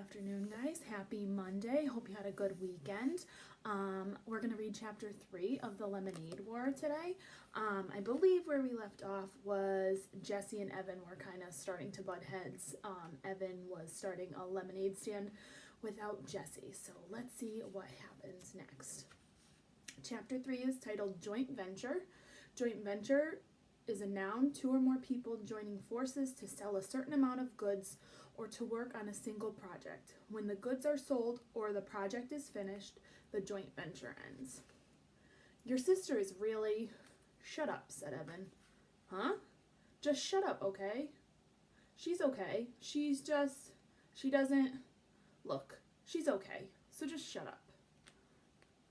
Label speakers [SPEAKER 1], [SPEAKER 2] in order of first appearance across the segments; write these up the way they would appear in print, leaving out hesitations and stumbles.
[SPEAKER 1] afternoon, guys. Happy Monday. Hope you had a good weekend. We're going to read chapter 3 of the Lemonade War today. I believe where we left off was Jesse and Evan were kind of starting to butt heads. Evan was starting a lemonade stand without Jesse. So let's see what happens next. Chapter 3 is titled Joint Venture. Joint venture is a noun, two or more people joining forces to sell a certain amount of goods or to work on a single project. When the goods are sold or the project is finished, the joint venture ends. Your sister is really... Shut up, said Evan. Huh? Just shut up, okay? She's okay. She doesn't... Look, she's okay, so just shut up.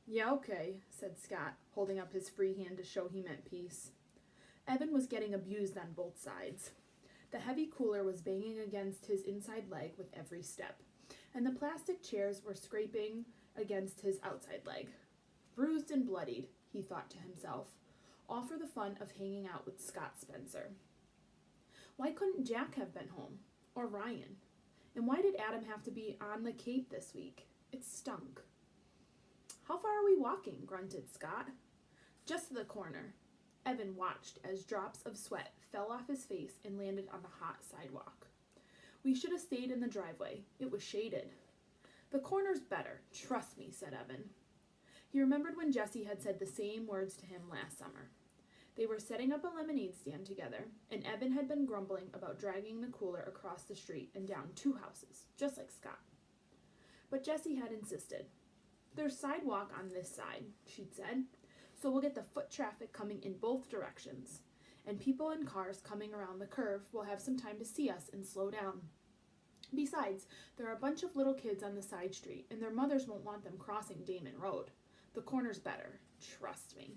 [SPEAKER 1] Yeah, okay, said Scott, holding up his free hand to show he meant peace. Evan was getting abused on both sides. The heavy cooler was banging against his inside leg with every step, and the plastic chairs were scraping against his outside leg. Bruised and bloodied, he thought to himself, all for the fun of hanging out with Scott Spencer. Why couldn't Jack have been home? Or Ryan? And why did Adam have to be on the Cape this week? It stunk. How far are we walking? Grunted Scott. Just to the corner. Evan watched as drops of sweat fell off his face and landed on the hot sidewalk. We should have stayed in the driveway. It was shaded. The corner's better, trust me, said Evan. He remembered when Jesse had said the same words to him last summer. They were setting up a lemonade stand together, and Evan had been grumbling about dragging the cooler across the street and down 2 houses, just like Scott. But Jesse had insisted. There's sidewalk on this side, she'd said. So we'll get the foot traffic coming in both directions, and people in cars coming around the curve will have some time to see us and slow down. Besides, there are a bunch of little kids on the side street, and their mothers won't want them crossing Damon Road. The corner's better, trust me.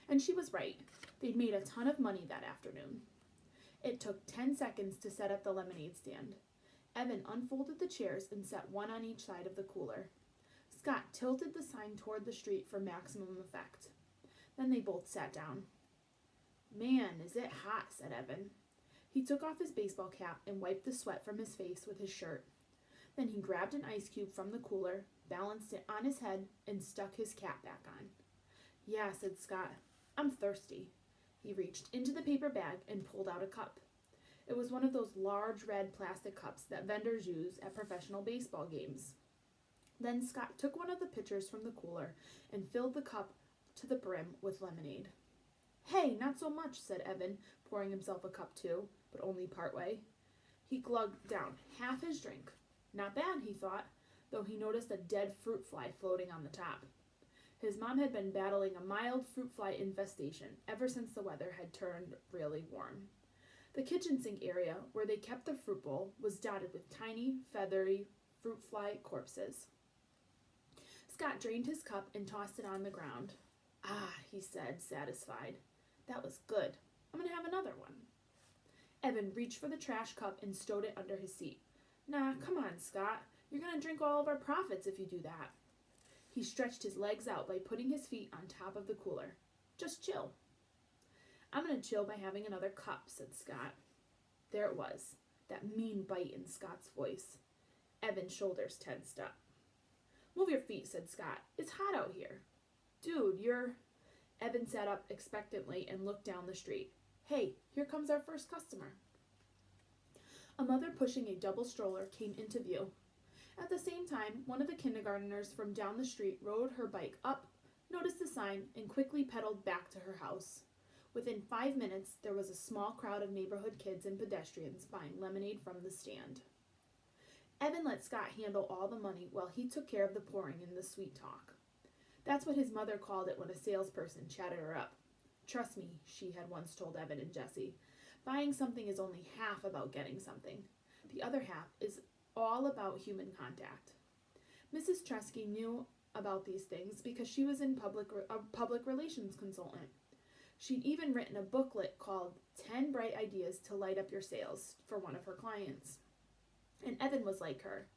[SPEAKER 1] And she was right. They'd made a ton of money that afternoon. It took 10 seconds to set up the lemonade stand. Evan unfolded the chairs and set one on each side of the cooler. Scott tilted the sign toward the street for maximum effect. Then they both sat down. Man, is it hot, said Evan. He took off his baseball cap and wiped the sweat from his face with his shirt. Then he grabbed an ice cube from the cooler, balanced it on his head, and stuck his cap back on. Yeah, said Scott. I'm thirsty. He reached into the paper bag and pulled out a cup. It was one of those large red plastic cups that vendors use at professional baseball games. Then Scott took one of the pitchers from the cooler and filled the cup to the brim with lemonade. Hey, not so much, said Evan, pouring himself a cup too, but only partway. He glugged down half his drink. Not bad, he thought, though he noticed a dead fruit fly floating on the top. His mom had been battling a mild fruit fly infestation ever since the weather had turned really warm. The kitchen sink area where they kept the fruit bowl was dotted with tiny, feathery fruit fly corpses. Scott drained his cup and tossed it on the ground. Ah, he said, satisfied. That was good. I'm going to have another one. Evan reached for the trash cup and stowed it under his seat. Nah, come on, Scott. You're going to drink all of our profits if you do that. He stretched his legs out by putting his feet on top of the cooler. Just chill. I'm going to chill by having another cup, said Scott. There it was, that mean bite in Scott's voice. Evan's shoulders tensed up. Move your feet, said Scott. It's hot out here. Dude, you're... Evan sat up expectantly and looked down the street. Hey, here comes our first customer. A mother pushing a double stroller came into view. At the same time, one of the kindergartners from down the street rode her bike up, noticed the sign, and quickly pedaled back to her house. Within 5 minutes, there was a small crowd of neighborhood kids and pedestrians buying lemonade from the stand. Evan let Scott handle all the money while he took care of the pouring and the sweet talk. That's what his mother called it when a salesperson chatted her up. Trust me, she had once told Evan and Jesse, buying something is only half about getting something. The other half is all about human contact. Mrs. Tresky knew about these things because she was a public relations consultant. She'd even written a booklet called 10 Bright Ideas to Light Up Your Sales for one of her clients. And Evan was like her.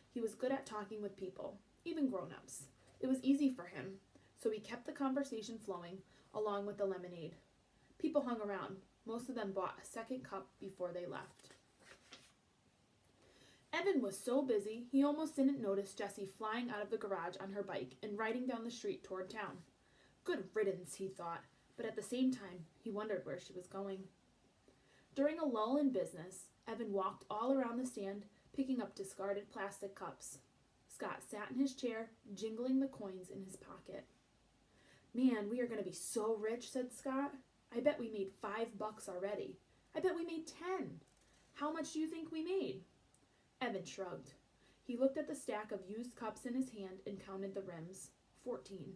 [SPEAKER 1] He was good at talking with people, even grown-ups. It was easy for him, so he kept the conversation flowing along with the lemonade. People hung around. Most of them bought a second cup before they left. Evan was so busy he almost didn't notice Jessie flying out of the garage on her bike and riding down the street toward town. Good riddance, he thought, but at the same time he wondered where she was going. During a lull in business, Evan walked all around the stand, picking up discarded plastic cups. Scott sat in his chair, jingling the coins in his pocket. Man, we are going to be so rich, said Scott. I bet we made $5 already. I bet we made 10. How much do you think we made? Evan shrugged. He looked at the stack of used cups in his hand and counted the rims. 14.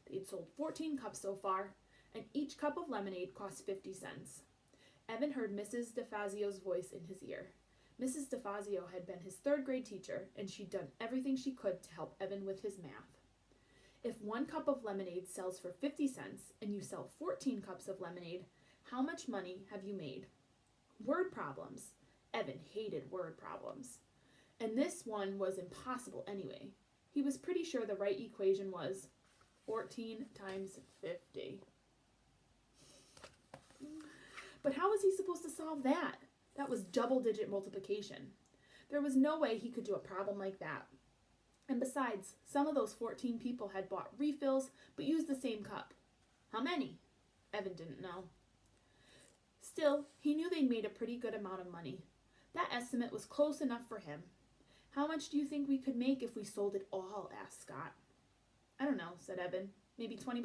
[SPEAKER 1] They'd sold 14 cups so far, and each cup of lemonade cost 50 cents. Evan heard Mrs. DeFazio's voice in his ear. Mrs. DeFazio had been his third-grade teacher, and she'd done everything she could to help Evan with his math. If 1 cup of lemonade sells for 50 cents and you sell 14 cups of lemonade, how much money have you made? Word problems. Evan hated word problems. And this one was impossible anyway. He was pretty sure the right equation was 14 times 50. But how was he supposed to solve that? That was double-digit multiplication. There was no way he could do a problem like that. And besides, some of those 14 people had bought refills but used the same cup. How many? Evan didn't know. Still, he knew they'd made a pretty good amount of money. That estimate was close enough for him. How much do you think we could make if we sold it all? Asked Scott. I don't know, said Evan. Maybe $20?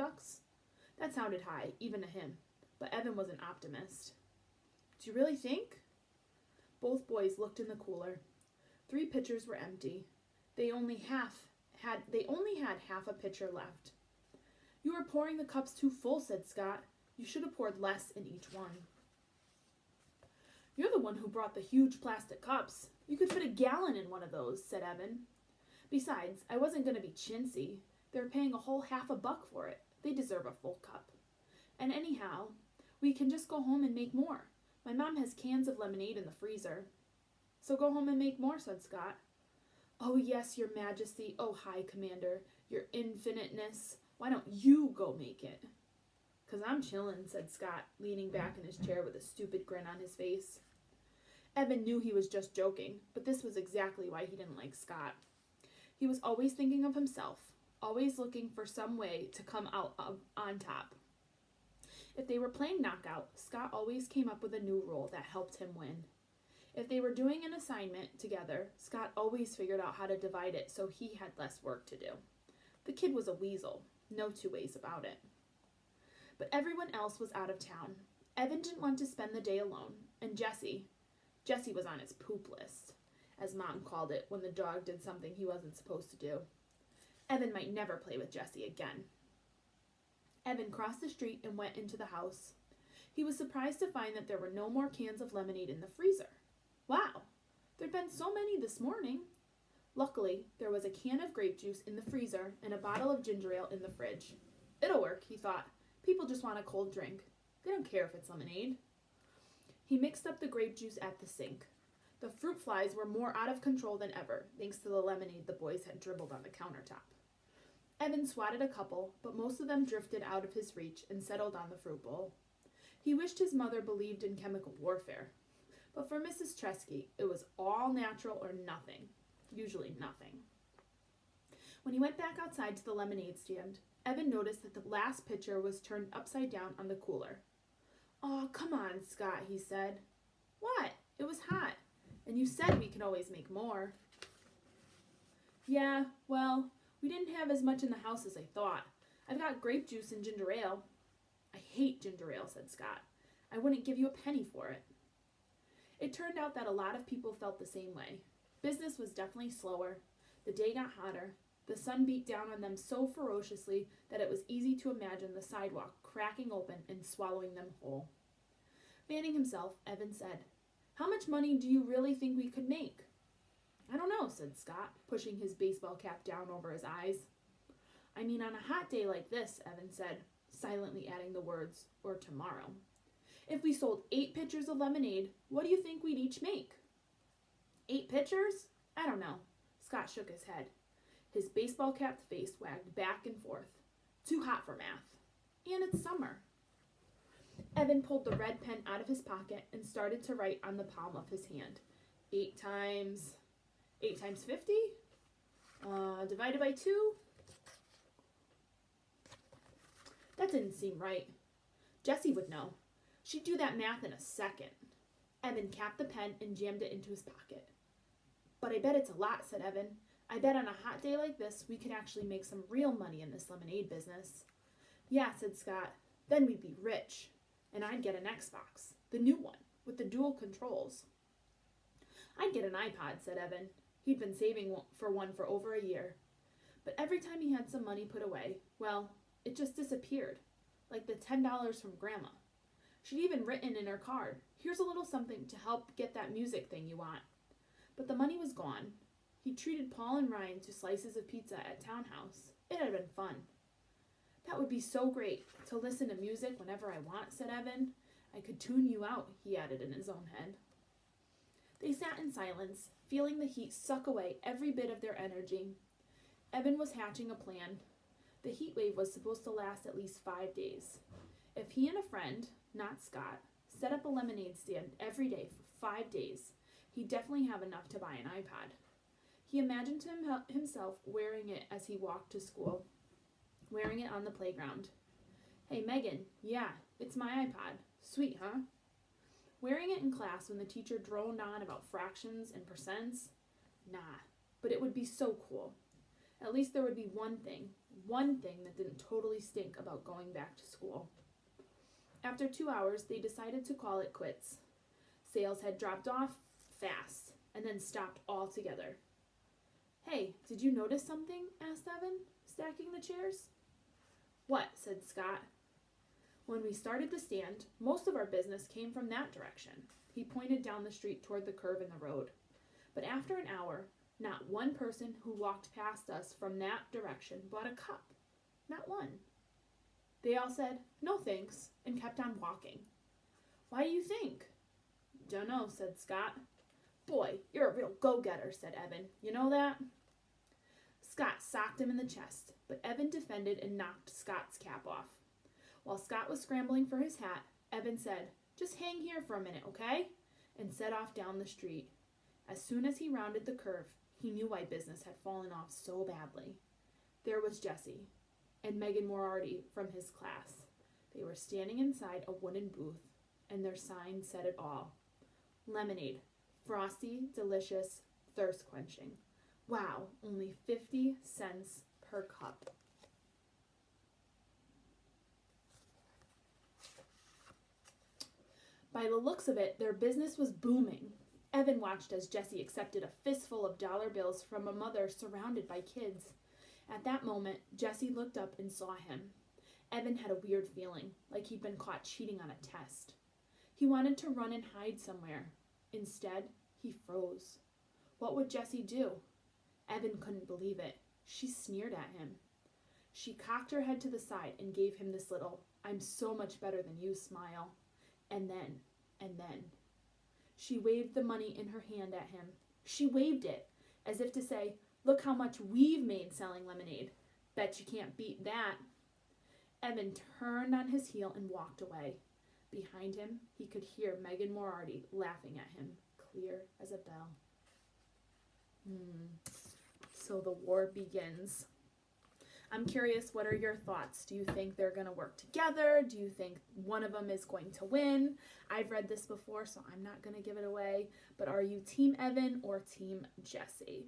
[SPEAKER 1] That sounded high, even to him. But Evan was an optimist. Do you really think? Both boys looked in the cooler. 3 pitchers were empty. They only had half a pitcher left. You are pouring the cups too full, said Scott. You should have poured less in each one. You're the one who brought the huge plastic cups. You could fit a gallon in one of those, said Evan. Besides, I wasn't going to be chintzy. They're paying a whole $50 for it. They deserve a full cup. And anyhow, we can just go home and make more. My mom has cans of lemonade in the freezer. So go home and make more, said Scott. Oh, yes, your majesty. Oh, high commander. Your infiniteness. Why don't you go make it? 'Cause I'm chillin', said Scott, leaning back in his chair with a stupid grin on his face. Evan knew he was just joking, but this was exactly why he didn't like Scott. He was always thinking of himself, always looking for some way to come out on top. If they were playing knockout, Scott always came up with a new rule that helped him win. If they were doing an assignment together, Scott always figured out how to divide it so he had less work to do. The kid was a weasel, no two ways about it. But everyone else was out of town. Evan didn't want to spend the day alone, and Jessie was on his poop list, as Mom called it when the dog did something he wasn't supposed to do. Evan might never play with Jessie again. Evan crossed the street and went into the house. He was surprised to find that there were no more cans of lemonade in the freezer. Wow, there'd been so many this morning. Luckily, there was a can of grape juice in the freezer and a bottle of ginger ale in the fridge. It'll work, he thought. People just want a cold drink. They don't care if it's lemonade. He mixed up the grape juice at the sink. The fruit flies were more out of control than ever, thanks to the lemonade the boys had dribbled on the countertop. Evan swatted a couple, but most of them drifted out of his reach and settled on the fruit bowl. He wished his mother believed in chemical warfare. But for Mrs. Tresky, it was all natural or nothing. Usually nothing. When he went back outside to the lemonade stand, Evan noticed that the last pitcher was turned upside down on the cooler. "Aw, come on, Scott," he said. "What? It was hot. And you said we could always make more." "Yeah, well, we didn't have as much in the house as I thought. I've got grape juice and ginger ale." "I hate ginger ale," said Scott. "I wouldn't give you a penny for it." It turned out that a lot of people felt the same way. Business was definitely slower. The day got hotter. The sun beat down on them so ferociously that it was easy to imagine the sidewalk cracking open and swallowing them whole. Fanning himself, Evan said, "How much money do you really think we could make?" "I don't know," said Scott, pushing his baseball cap down over his eyes. "I mean, on a hot day like this," Evan said, silently adding the words, "or tomorrow. If we sold 8 pitchers of lemonade, what do you think we'd each make?" 8 pitchers? I don't know. Scott shook his head. His baseball-capped face wagged back and forth. Too hot for math. And it's summer. Evan pulled the red pen out of his pocket and started to write on the palm of his hand. 8 times. 8 times 50? Divided by 2? That didn't seem right. Jessie would know. She'd do that math in a second. Evan capped the pen and jammed it into his pocket. But I bet it's a lot, said Evan. I bet on a hot day like this, we could actually make some real money in this lemonade business. Yeah, said Scott. Then we'd be rich. And I'd get an Xbox, the new one, with the dual controls. I'd get an iPod, said Evan. He'd been saving for one for over a year. But every time he had some money put away, well, it just disappeared, like the $10 from Grandma. She'd even written in her card, here's a little something to help get that music thing you want. But the money was gone. He treated Paul and Ryan to slices of pizza at Townhouse. It had been fun. That would be so great, to listen to music whenever I want, said Evan. I could tune you out, he added in his own head. They sat in silence, feeling the heat suck away every bit of their energy. Evan was hatching a plan. The heat wave was supposed to last at least 5 days. If he and a friend, not Scott, set up a lemonade stand every day for 5 days, he'd definitely have enough to buy an iPod. He imagined himself wearing it as he walked to school, wearing it on the playground. Hey, Megan, yeah, it's my iPod. Sweet, huh? Wearing it in class when the teacher droned on about fractions and percents? Nah, but it would be so cool. At least there would be one thing that didn't totally stink about going back to school. After 2 hours, they decided to call it quits. Sales had dropped off fast and then stopped altogether. Hey, did you notice something? Asked Evan, stacking the chairs. What? Said Scott. When we started the stand, most of our business came from that direction. He pointed down the street toward the curve in the road. But after an hour, not one person who walked past us from that direction bought a cup. Not one. They all said, no thanks, and kept on walking. Why do you think? Dunno, said Scott. Boy, you're a real go-getter, said Evan. You know that? Scott socked him in the chest, but Evan defended and knocked Scott's cap off. While Scott was scrambling for his hat, Evan said, just hang here for a minute, okay? And set off down the street. As soon as he rounded the curve, he knew why business had fallen off so badly. There was Jessie and Megan Moriarty from his class. They were standing inside a wooden booth, and their sign said it all. Lemonade. Frosty, delicious, thirst-quenching. Wow, only 50 cents per cup. By the looks of it, their business was booming. Evan watched as Jessie accepted a fistful of dollar bills from a mother surrounded by kids. At that moment, Jessie looked up and saw him. Evan had a weird feeling, like he'd been caught cheating on a test. He wanted to run and hide somewhere. Instead, he froze. What would Jessie do? Evan couldn't believe it. She sneered at him. She cocked her head to the side and gave him this little, I'm so much better than you smile. And then, she waved the money in her hand at him. She waved it, as if to say, look how much we've made selling lemonade. Bet you can't beat that. Evan turned on his heel and walked away. Behind him, he could hear Megan Moriarty laughing at him, clear as a bell. So the war begins. I'm curious, what are your thoughts? Do you think they're going to work together? Do you think one of them is going to win? I've read this before, so I'm not going to give it away. But are you Team Evan or Team Jessie?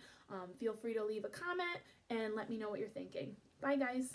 [SPEAKER 1] Feel free to leave a comment and let me know what you're thinking. Bye, guys.